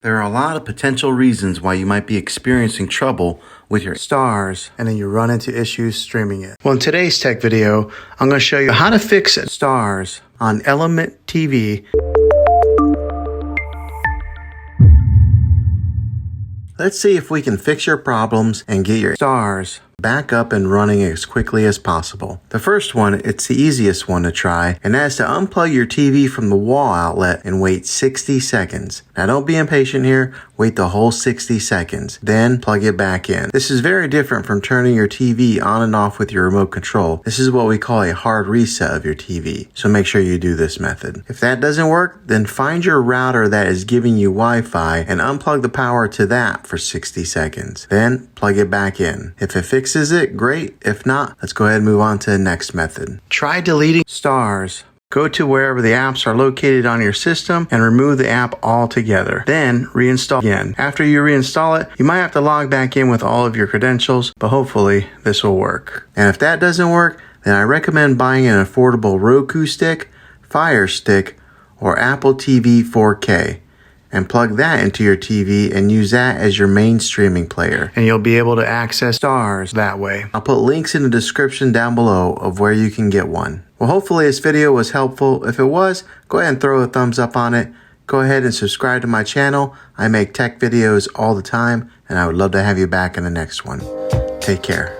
There are a lot of potential reasons why you might be experiencing trouble with your Starz and then you run into issues streaming it. Well, in today's tech video, I'm going to show you how to fix Starz on Element TV. Let's see if we can fix your problems and get your Starz back up and running as quickly as possible. The first one, it's the easiest one to try, and that is to unplug your TV from the wall outlet and wait 60 seconds. Now don't be impatient here, wait the whole 60 seconds, then plug it back in. This is very different from turning your TV on and off with your remote control. This is what we call a hard reset of your TV, so make sure you do this method. If that doesn't work, then find your router that is giving you Wi-Fi and unplug the power to that for 60 seconds. Then plug it back in. If it fixes it, great. If not, let's go ahead and move on to the next method. Try deleting Starz. Go to wherever the apps are located on your system and remove the app altogether. Then reinstall again. After you reinstall it, you might have to log back in with all of your credentials, but hopefully this will work. And if that doesn't work, then I recommend buying an affordable Roku stick, Fire Stick, or Apple TV 4K. And plug that into your TV and use that as your main streaming player. And you'll be able to access Starz that way. I'll put links in the description down below of where you can get one. Well, hopefully this video was helpful. If it was, go ahead and throw a thumbs up on it. Go ahead and subscribe to my channel. I make tech videos all the time, and I would love to have you back in the next one. Take care.